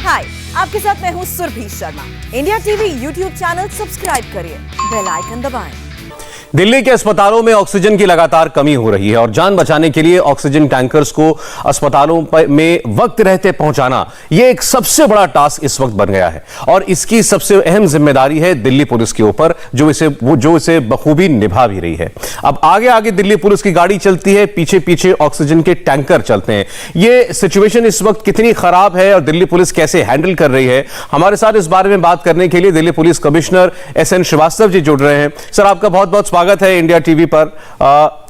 हाय, आपके साथ मैं हूँ Surbhi Sharma. India TV YouTube channel subscribe करिए, बेल आइकन दबाएं। दिल्ली के अस्पतालों में ऑक्सीजन की लगातार कमी हो रही है और जान बचाने के लिए ऑक्सीजन टैंकर्स को अस्पतालों में वक्त रहते पहुंचाना यह एक सबसे बड़ा टास्क इस वक्त बन गया है और इसकी सबसे अहम जिम्मेदारी है दिल्ली पुलिस के ऊपर, जो इसे बखूबी निभा भी रही है। अब आगे आगे दिल्ली पुलिस की गाड़ी चलती है, पीछे पीछे ऑक्सीजन के टैंकर चलते हैं। यह सिचुएशन इस वक्त कितनी खराब है और दिल्ली पुलिस कैसे हैंडल कर रही है, हमारे साथ इस बारे में बात करने के लिए Delhi police commissioner SN Srivastava ji जुड़ रहे हैं। सर, आपका बहुत बहुत स्वागत है इंडिया टीवी पर।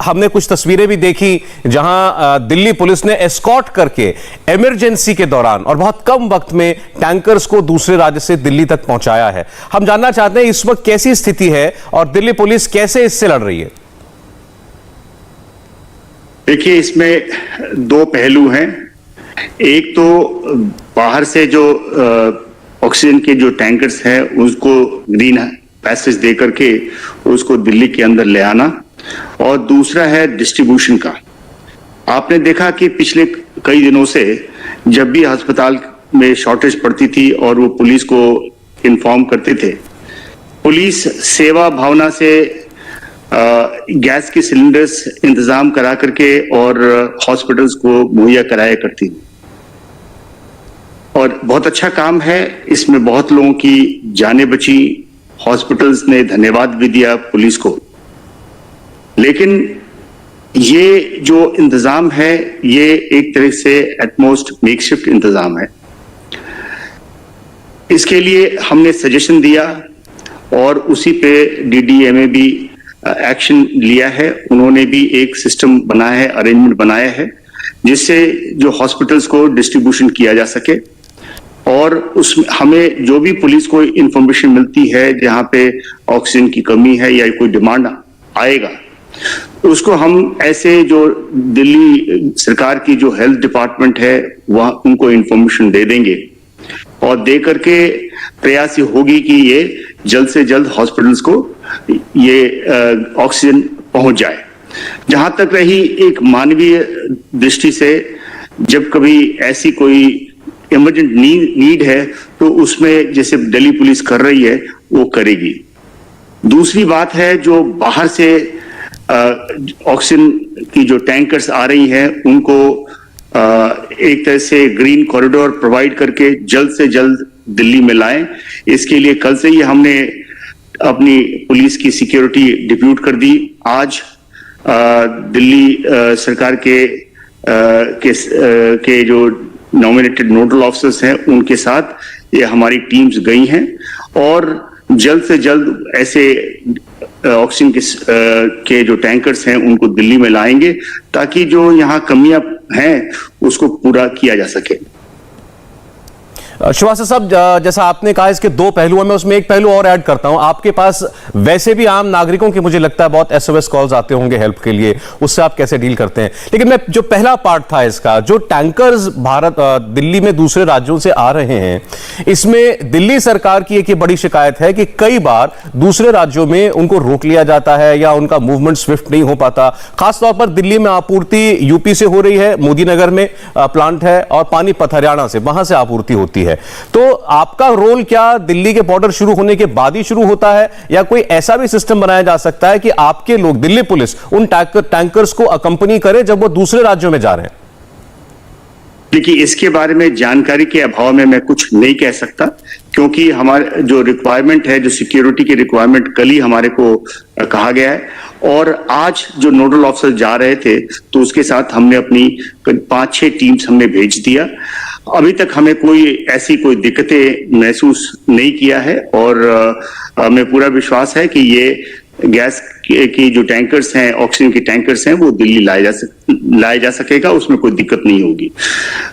हमने कुछ तस्वीरें भी देखी जहां दिल्ली पुलिस ने एस्कॉर्ट करके इमरजेंसी के दौरान और बहुत कम वक्त में टैंकर्स को दूसरे राज्य से दिल्ली तक पहुंचाया है। हम जानना चाहते हैं इस वक्त कैसी स्थिति है और दिल्ली पुलिस कैसे इससे लड़ रही है। देखिए, इसमें दो पहलू हैं। एक तो बाहर से जो ऑक्सीजन के जो टैंकर्स हैं उसको ग्रीन पैसेज दे करके उसको दिल्ली के अंदर ले आना, और दूसरा है डिस्ट्रीब्यूशन का। आपने देखा कि पिछले कई दिनों से जब भी अस्पताल में शॉर्टेज पड़ती थी और वो पुलिस को इन्फॉर्म करते थे, पुलिस सेवा भावना से गैस के सिलेंडर्स इंतजाम करा करके और हॉस्पिटल्स को मुहैया कराया करती, और बहुत अच्छा काम है। इसमें बहुत लोगों की जानें बची, हॉस्पिटल्स ने धन्यवाद भी दिया पुलिस को। लेकिन ये जो इंतजाम है ये एक तरह से एटमोस्ट मेकशिफ्ट इंतजाम है। इसके लिए हमने सजेशन दिया और उसी पे DDMA भी एक्शन लिया है। उन्होंने भी एक सिस्टम बनाया है, अरेंजमेंट बनाया है, जिससे जो हॉस्पिटल्स को डिस्ट्रीब्यूशन किया जा सके। और उसमें हमें जो भी पुलिस को इंफॉर्मेशन मिलती है जहां पे ऑक्सीजन की कमी है या कोई डिमांड आएगा, उसको हम ऐसे जो दिल्ली सरकार की जो हेल्थ डिपार्टमेंट है वह उनको इंफॉर्मेशन दे देंगे और दे करके प्रयास होगी कि ये जल्द से जल्द हॉस्पिटल्स को ये ऑक्सीजन पहुंच जाए। जहां तक रही एक मानवीय दृष्टि से, जब कभी ऐसी कोई इमरजेंट नीड है तो उसमें जैसे दिल्ली पुलिस कर रही है वो करेगी। दूसरी बात है, जो बाहर से ऑक्सीजन की जो टैंकर्स आ रही हैं उनको एक तरह से ग्रीन कॉरिडोर प्रोवाइड करके जल्द से जल्द दिल्ली में लाएं। इसके लिए कल से ही हमने अपनी पुलिस की सिक्योरिटी डिप्यूट कर दी। आज दिल्ली सरकार के जो नॉमिनेटेड नोडल ऑफिसर्स हैं उनके साथ ये हमारी टीम्स गई हैं और जल्द से जल्द ऐसे ऑक्सीजन के जो टैंकर्स हैं उनको दिल्ली में लाएंगे ताकि जो यहाँ कमियां हैं उसको पूरा किया जा सके। श्रीवास्तव साहब, जैसा आपने कहा इसके दो पहलू हैं, मैं उसमें एक पहलू और ऐड करता हूं। आपके पास वैसे भी आम नागरिकों के मुझे लगता है बहुत SOS कॉल्स आते होंगे हेल्प के लिए, उससे आप कैसे डील करते हैं। लेकिन मैं जो पहला पार्ट था इसका, जो टैंकर्स दिल्ली में दूसरे राज्यों से आ रहे हैं, इसमें दिल्ली सरकार की एक बड़ी शिकायत है कि कई बार दूसरे राज्यों में उनको रोक लिया जाता है या उनका मूवमेंट स्विफ्ट नहीं हो पाता। खासतौर पर दिल्ली में आपूर्ति UP से हो रही है, मोदी नगर में प्लांट है, और पानीपत हरियाणा से, वहां से आपूर्ति होती है। तो आपका रोल क्या दिल्ली के बॉर्डर शुरू होने के बाद ही शुरू होता है, या कोई ऐसा भी सिस्टम बनाया जा सकता है कि आपके लोग, दिल्ली पुलिस, उन टैंकर्स को अकंपनी करे जब वो दूसरे राज्यों में जा रहे हैं? देखिए, इसके बारे में जानकारी के अभाव में मैं कुछ नहीं कह सकता, क्योंकि हमारे जो रिक्वायरमेंट है, जो सिक्योरिटी की रिक्वायरमेंट कल ही हमारे को कहा गया है, और आज जो नोडल ऑफिसर जा रहे थे तो उसके साथ हमने अपनी 5-6 टीम्स हमने भेज दिया। अभी तक हमें ऐसी कोई दिक्कतें महसूस नहीं किया है और हमें पूरा विश्वास है कि ये गैस की जो टैंकर्स हैं, ऑक्सीजन के टैंकर्स हैं, वो दिल्ली लाया जा सकेगा, उसमें कोई दिक्कत नहीं होगी।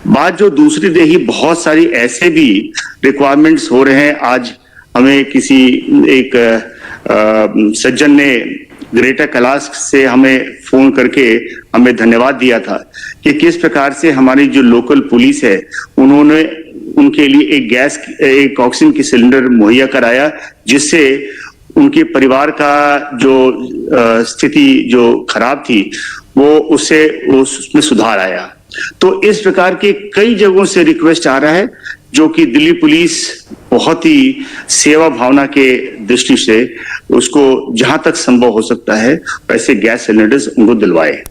बात जो दूसरी रही, बहुत सारी ऐसे भी रिक्वायरमेंट्स हो रहे हैं। आज हमें किसी एक सज्जन ने ग्रेटर कैलाश से हमें फोन करके हमें धन्यवाद दिया था कि किस प्रकार से हमारी जो लोकल पुलिस है उन्होंने उनके लिए एक ऑक्सीजन की सिलेंडर मुहैया कराया, जिससे उनके परिवार का जो स्थिति जो खराब थी वो उसमें सुधार आया। तो इस प्रकार के कई जगहों से रिक्वेस्ट आ रहा है, जो कि दिल्ली पुलिस बहुत ही सेवा भावना के दृष्टि से उसको जहां तक संभव हो सकता है वैसे गैस सिलेंडर्स उनको दिलवाए।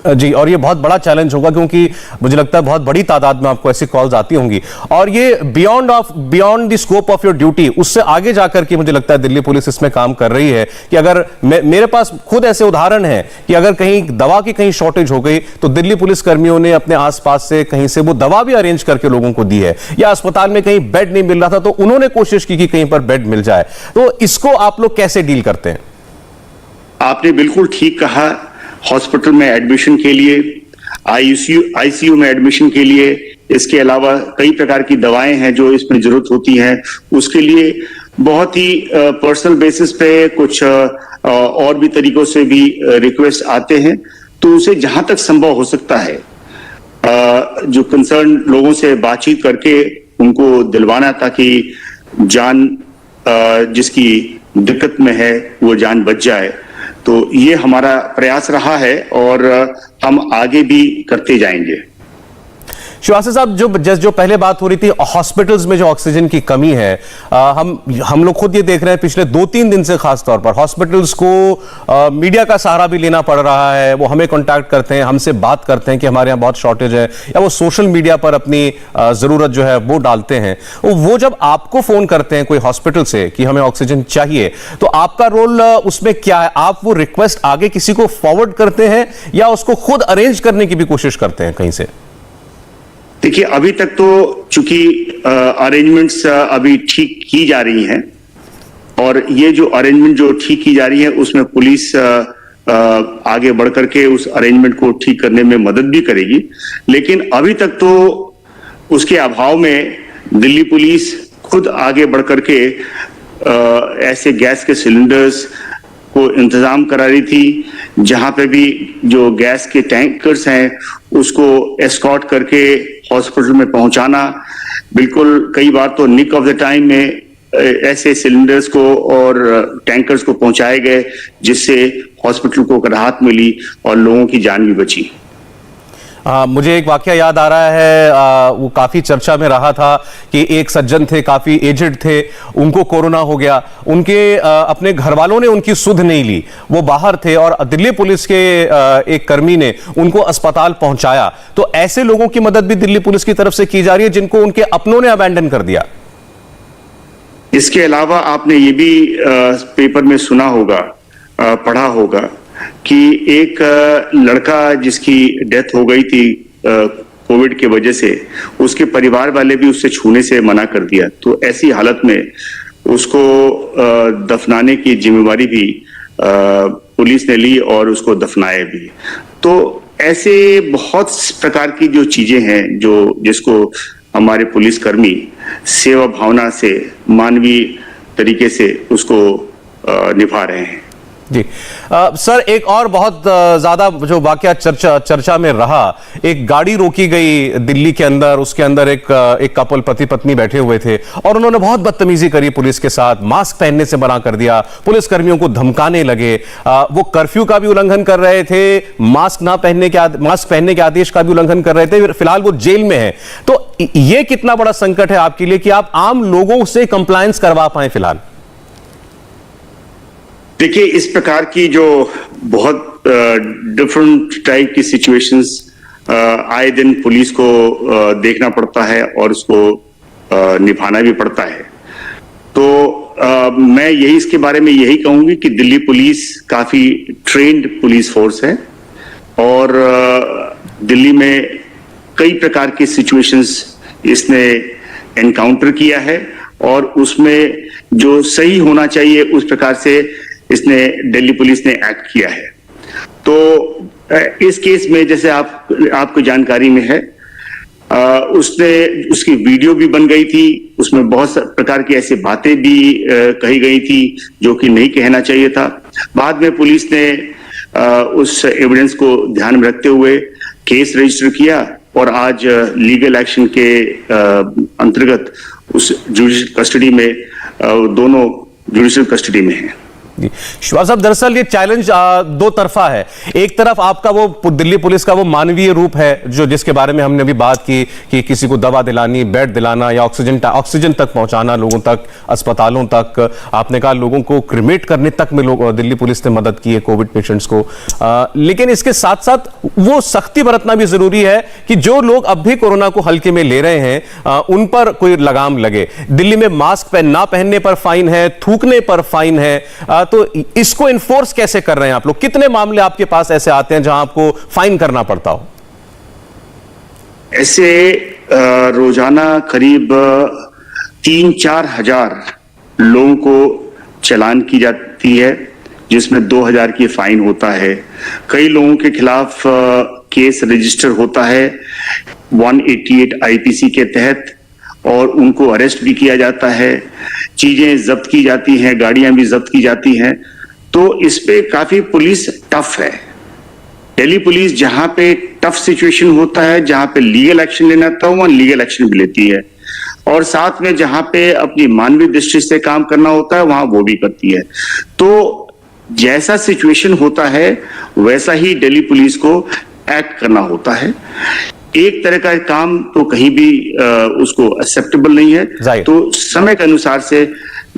जी, और ये बहुत बड़ा चैलेंज होगा क्योंकि मुझे लगता है बहुत बड़ी तादाद में आपको ऐसी कॉल्स आती होंगी, और ये beyond the scope of your duty, उससे आगे जाकर के मुझे लगता है दिल्ली पुलिस इसमें काम कर रही है कि अगर मेरे पास खुद ऐसे उदाहरण है कि अगर कहीं दवा की कहीं शॉर्टेज हो गई तो दिल्ली पुलिस कर्मियों ने अपने आसपास से कहीं से वो दवा भी अरेंज करके लोगों को दी है, या अस्पताल में कहीं बेड नहीं मिल रहा था तो उन्होंने कोशिश की कि कहीं पर बेड मिल जाए। तो इसको आप लोग कैसे डील करते हैं? आपने बिल्कुल ठीक कहा, हॉस्पिटल में एडमिशन के लिए, आईसीयू में एडमिशन के लिए, इसके अलावा कई प्रकार की दवाएं हैं जो इसमें जरूरत होती हैं, उसके लिए बहुत ही पर्सनल बेसिस पे कुछ और भी तरीकों से भी रिक्वेस्ट आते हैं। तो उसे जहां तक संभव हो सकता है जो कंसर्न लोगों से बातचीत करके उनको दिलवाना, ताकि जान जिसकी दिक्कत में है वो जान बच जाए। तो ये हमारा प्रयास रहा है और हम आगे भी करते जाएंगे। श्रीवास्तव साहब, जो पहले बात हो रही थी हॉस्पिटल्स में जो ऑक्सीजन की कमी है, हम लोग खुद ये देख रहे हैं पिछले 2-3 दिन से, खास तौर पर हॉस्पिटल्स को मीडिया का सहारा भी लेना पड़ रहा है। वो हमें कांटेक्ट करते हैं, हमसे बात करते हैं कि हमारे यहाँ बहुत शॉर्टेज है, या वो सोशल मीडिया पर अपनी जरूरत जो है वो डालते हैं। वो जब आपको फोन करते हैं कोई हॉस्पिटल से कि हमें ऑक्सीजन चाहिए, तो आपका रोल उसमें क्या है? आप वो रिक्वेस्ट आगे किसी को फॉरवर्ड करते हैं या उसको खुद अरेंज करने की भी कोशिश करते हैं कहीं से? देखिए, अभी तक तो चूंकि अरेंजमेंट्स अभी ठीक की जा रही हैं, और ये जो अरेंजमेंट जो ठीक की जा रही है उसमें पुलिस आगे बढ़ करके उस अरेंजमेंट को ठीक करने में मदद भी करेगी। लेकिन अभी तक तो उसके अभाव में दिल्ली पुलिस खुद आगे बढ़ करके ऐसे गैस के सिलेंडर्स को इंतजाम करा रही थी, जहां पे भी जो गैस के टैंकर्स हैं उसको एस्कॉर्ट करके हॉस्पिटल में पहुंचाना। बिल्कुल कई बार तो निक ऑफ द टाइम में ऐसे सिलेंडर्स को और टैंकर्स को पहुंचाए गए, जिससे हॉस्पिटल को राहत मिली और लोगों की जान भी बची। मुझे एक वाकया याद आ रहा है, वो काफी चर्चा में रहा था कि एक सज्जन थे, काफी एजेड थे, उनको कोरोना हो गया, उनके अपने घर वालों ने उनकी सुध नहीं ली, वो बाहर थे और दिल्ली पुलिस के एक कर्मी ने उनको अस्पताल पहुंचाया। तो ऐसे लोगों की मदद भी दिल्ली पुलिस की तरफ से की जा रही है जिनको उनके अपनों ने अबैंडन कर दिया। इसके अलावा आपने ये भी पेपर में सुना होगा, पढ़ा होगा कि एक लड़का जिसकी डेथ हो गई थी कोविड के वजह से, उसके परिवार वाले भी उससे छूने से मना कर दिया। तो ऐसी हालत में उसको दफनाने की जिम्मेवारी भी पुलिस ने ली और उसको दफनाया भी। तो ऐसे बहुत प्रकार की जो चीजें हैं जिसको हमारे पुलिसकर्मी सेवा भावना से, मानवीय तरीके से उसको निभा रहे हैं। जी सर, एक और बहुत ज्यादा जो वाकया चर्चा में रहा, एक गाड़ी रोकी गई दिल्ली के अंदर, उसके अंदर एक कपल पति पत्नी बैठे हुए थे और उन्होंने बहुत बदतमीजी करी पुलिस के साथ, मास्क पहनने से मना कर दिया, पुलिस कर्मियों को धमकाने लगे, वो कर्फ्यू का भी उल्लंघन कर रहे थे, मास्क पहनने के आदेश का भी उल्लंघन कर रहे थे। फिलहाल वो जेल में है। तो ये कितना बड़ा संकट है आपके लिए कि आप आम लोगों से कंप्लायंस करवा पाए फिलहाल? देखिए, इस प्रकार की जो बहुत डिफरेंट टाइप की सिचुएशंस आए दिन पुलिस को देखना पड़ता है और उसको निभाना भी पड़ता है। तो मैं इसके बारे में यही कहूंगी कि दिल्ली पुलिस काफी ट्रेन्ड पुलिस फोर्स है और दिल्ली में कई प्रकार की सिचुएशंस इसने एनकाउंटर किया है और उसमें जो सही होना चाहिए उस प्रकार से इसने दिल्ली पुलिस ने एक्ट किया है। तो इस केस में जैसे आपको जानकारी में है, उसकी वीडियो भी बन गई थी, उसमें बहुत प्रकार की ऐसी बातें भी कही गई थी जो कि नहीं कहना चाहिए था। बाद में पुलिस ने उस एविडेंस को ध्यान में रखते हुए केस रजिस्टर किया और आज लीगल एक्शन के अंतर्गत उस जुडिशियल कस्टडी में दोनों जुडिशियल कस्टडी में हैं। जी शिवाज साहब, दरअसल ये चैलेंज दो तरफा है। एक तरफ आपका वो दिल्ली पुलिस का वो मानवीय रूप है जो जिसके बारे में हमने अभी बात की कि किसी को दवा दिलानी, बेड दिलाना या ऑक्सीजन तक पहुंचाना, लोगों तक, अस्पतालों तक। आपने कहा लोगों को क्रिमेट करने तक में दिल्ली पुलिस ने मदद की है कोविड पेशेंट्स को। लेकिन इसके साथ साथ वो सख्ती बरतना भी जरूरी है कि जो लोग अब भी कोरोना को हल्के में ले रहे हैं उन पर कोई लगाम लगे। दिल्ली में मास्क ना पहनने पर फाइन है, थूकने पर फाइन है, तो इसको इन्फोर्स कैसे कर रहे हैं आप लोग? कितने मामले आपके पास ऐसे आते हैं जहां आपको फाइन करना पड़ता हो? ऐसे रोजाना करीब 3-4 हजार लोगों को चालान की जाती है, जिसमें 2,000 की फाइन होता है। कई लोगों के खिलाफ केस रजिस्टर होता है 188 आईपीसी के तहत और उनको अरेस्ट भी किया जाता है, चीजें जब्त की जाती हैं, गाड़ियां भी जब्त की जाती हैं। तो इस पे काफी पुलिस टफ है। दिल्ली पुलिस जहां पे टफ सिचुएशन होता है, जहां पे लीगल एक्शन लेना था, वहां लीगल एक्शन भी लेती है, और साथ में जहां पे अपनी मानवीय दृष्टि से काम करना होता है वहां वो भी करती है। तो जैसा सिचुएशन होता है वैसा ही दिल्ली पुलिस को एक्ट करना होता है। एक तरह का काम तो कहीं भी उसको एक्सेप्टेबल नहीं है, तो समय के अनुसार से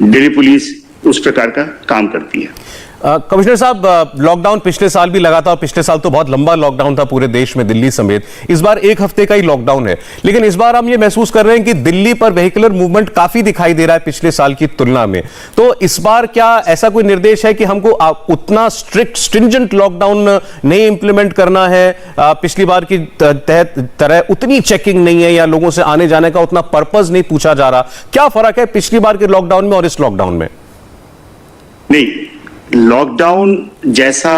दिल्ली पुलिस उस प्रकार का काम करती है। कमिश्नर साहब, लॉकडाउन पिछले साल भी लगा था और पिछले साल तो बहुत लंबा लॉकडाउन था पूरे देश में, दिल्ली समेत। इस बार 1 हफ्ते का ही लॉकडाउन है, लेकिन इस बार हम ये महसूस कर रहे हैं कि दिल्ली पर वेहिकुलर मूवमेंट काफी दिखाई दे रहा है पिछले साल की तुलना में। तो इस बार क्या ऐसा कोई निर्देश है कि हमको उतना स्ट्रिंजेंट लॉकडाउन नहीं इंप्लीमेंट करना है, पिछली बार की तरह उतनी चेकिंग नहीं है, या लोगों से आने जाने का उतना पर्पज नहीं पूछा जा रहा? क्या फर्क है पिछली बार के लॉकडाउन में और इस लॉकडाउन में? नहीं, लॉकडाउन जैसा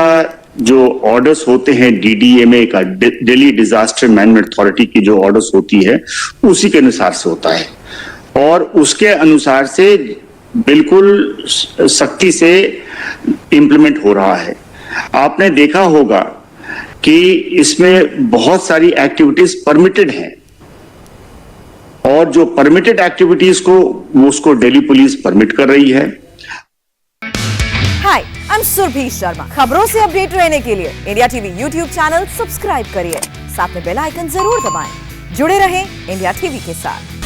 जो ऑर्डर्स होते हैं डीडीएमए का, दिल्ली डिजास्टर मैनेजमेंट अथॉरिटी की जो ऑर्डर्स होती है उसी के अनुसार से होता है, और उसके अनुसार से बिल्कुल सख्ती से इंप्लीमेंट हो रहा है। आपने देखा होगा कि इसमें बहुत सारी एक्टिविटीज परमिटेड हैं, और जो परमिटेड एक्टिविटीज को उसको दिल्ली पुलिस परमिट कर रही है। हाय, आई एम सुरभि शर्मा। खबरों से अपडेट रहने के लिए India TV YouTube channel subscribe करिए, साथ में बेल आइकन जरूर दबाएं। जुड़े रहें इंडिया टीवी के साथ।